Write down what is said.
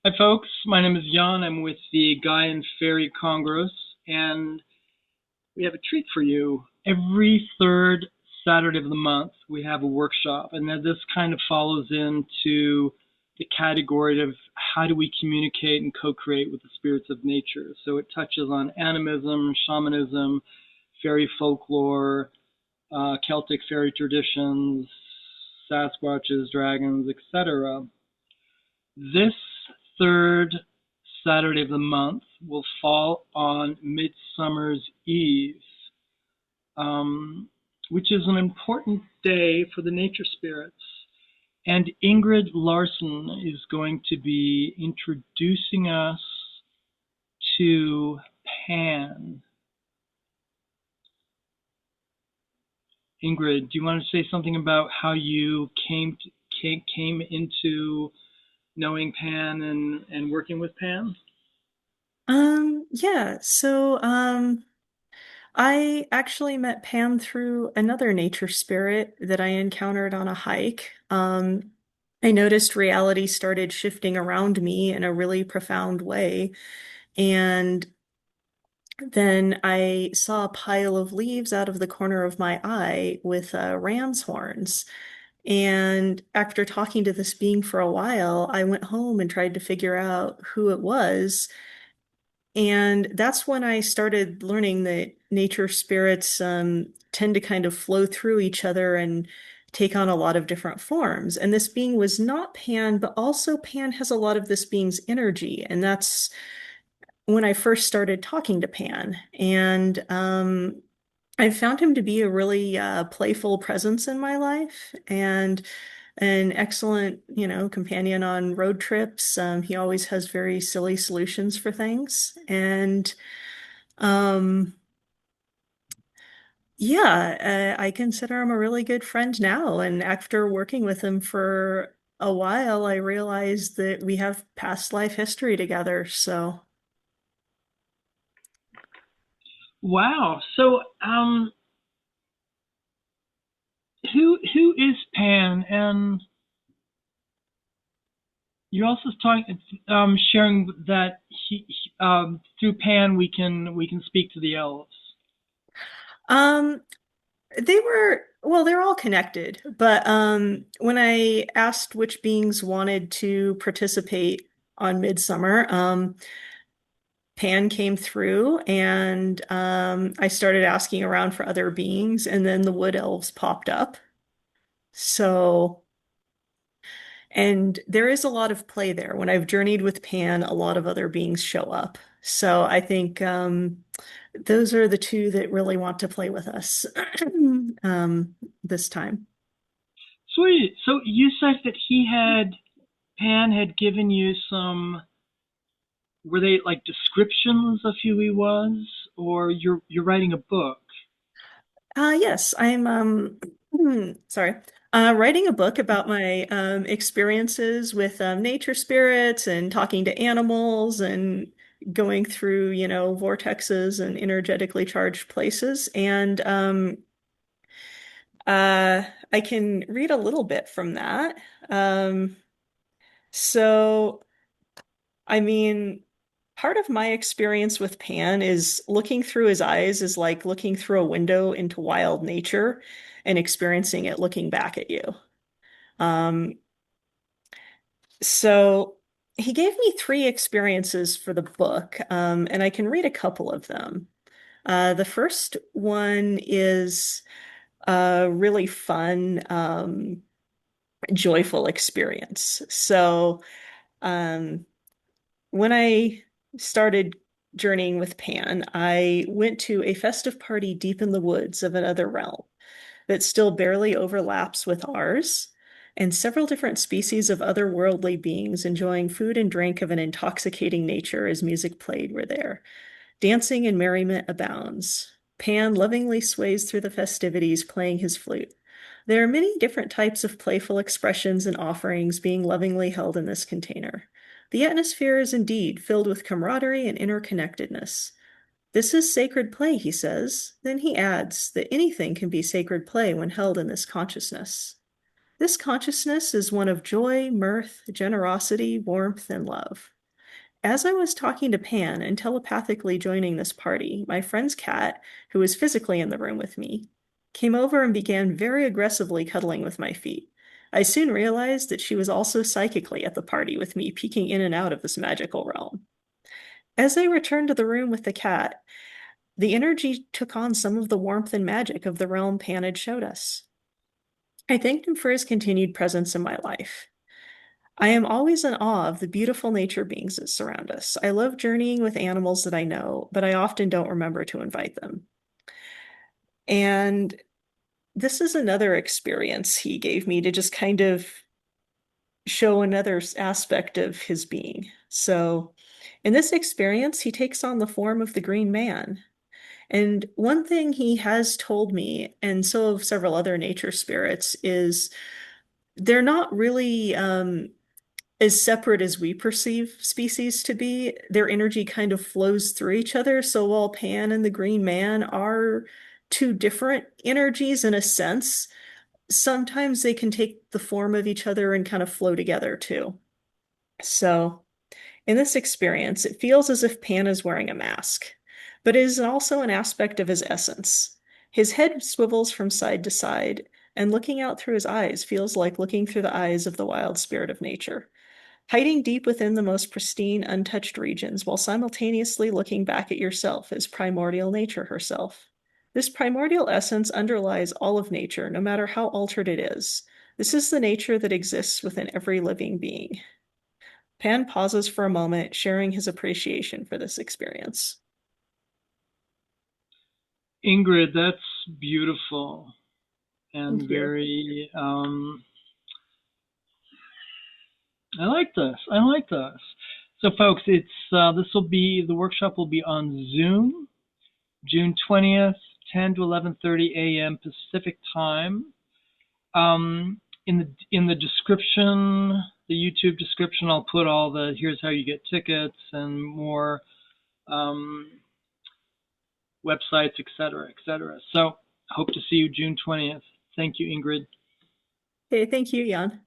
Hi, folks. My name is Jan. I'm with the Gaia and Fairy Congress, and we have a treat for you. Every third Saturday of the month, we have a workshop, and then this kind of follows into the category of how do we communicate and co-create with the spirits of nature. So it touches on animism, shamanism, fairy folklore, Celtic fairy traditions, Sasquatches, dragons, etc. This third Saturday of the month will fall on Midsummer's Eve, which is an important day for the nature spirits. And Ingrid Larson is going to be introducing us to Pan. Ingrid, do you want to say something about how you came into knowing Pan and working with Pan? Yeah, so I actually met Pam through another nature spirit that I encountered on a hike. I noticed reality started shifting around me in a really profound way, and then I saw a pile of leaves out of the corner of my eye with ram's horns. And after talking to this being for a while, I went home and tried to figure out who it was. And that's when I started learning that nature spirits tend to kind of flow through each other and take on a lot of different forms. And this being was not Pan, but also Pan has a lot of this being's energy. And that's when I first started talking to Pan. And I found him to be a really playful presence in my life and an excellent, companion on road trips. He always has very silly solutions for things. And um, yeah, I consider him a really good friend now. And after working with him for a while, I realized that we have past life history together. So, Wow. So, who is Pan? And you're also talking, sharing that through Pan we can speak to the elves. um, they're all connected, but when I asked which beings wanted to participate on Midsummer, Pan came through and I started asking around for other beings, and then the wood elves popped up. So, and there is a lot of play there. When I've journeyed with Pan, a lot of other beings show up. So I think those are the two that really want to play with us this time. Sweet. So you said that Pan had given you some. Were they like descriptions of who he was, or you're writing a book? Yes, I'm sorry. Writing a book about my experiences with nature spirits and talking to animals and going through, vortexes and energetically charged places. And uh, I can read a little bit from that. Um, so, I mean, part of my experience with Pan is looking through his eyes is like looking through a window into wild nature and experiencing it looking back at you. Um, so he gave me three experiences for the book, and I can read a couple of them. The first one is a really fun, joyful experience. So, um, when I started journeying with Pan, I went to a festive party deep in the woods of another realm that still barely overlaps with ours, and several different species of otherworldly beings enjoying food and drink of an intoxicating nature as music played were there. Dancing and merriment abounds. Pan lovingly sways through the festivities, playing his flute. There are many different types of playful expressions and offerings being lovingly held in this container. The atmosphere is indeed filled with camaraderie and interconnectedness. This is sacred play, he says. Then he adds that anything can be sacred play when held in this consciousness. This consciousness is one of joy, mirth, generosity, warmth, and love. As I was talking to Pan and telepathically joining this party, my friend's cat, who was physically in the room with me, came over and began very aggressively cuddling with my feet. I soon realized that she was also psychically at the party with me, peeking in and out of this magical realm. As I returned to the room with the cat, the energy took on some of the warmth and magic of the realm Pan had showed us. I thanked him for his continued presence in my life. I am always in awe of the beautiful nature beings that surround us. I love journeying with animals that I know, but I often don't remember to invite them. And this is another experience he gave me to just kind of show another aspect of his being. So, in this experience, he takes on the form of the Green Man. And one thing he has told me, and so have several other nature spirits, is they're not really as separate as we perceive species to be. Their energy kind of flows through each other. So while Pan and the Green Man are two different energies in a sense, sometimes they can take the form of each other and kind of flow together too. So in this experience, it feels as if Pan is wearing a mask, but it is also an aspect of his essence. His head swivels from side to side, and looking out through his eyes feels like looking through the eyes of the wild spirit of nature, hiding deep within the most pristine, untouched regions while simultaneously looking back at yourself as primordial nature herself. This primordial essence underlies all of nature, no matter how altered it is. This is the nature that exists within every living being. Pan pauses for a moment, sharing his appreciation for this experience. Ingrid, that's beautiful and Thank you. very. I like this. I like this. So, folks, it's the workshop will be on Zoom, June 20th, 10 to 11:30 a.m. Pacific time. In the description, the YouTube description, I'll put all the here's how you get tickets and more websites, etc., etc. So, hope to see you June 20th. Thank you, Ingrid. Okay, thank you, Jan.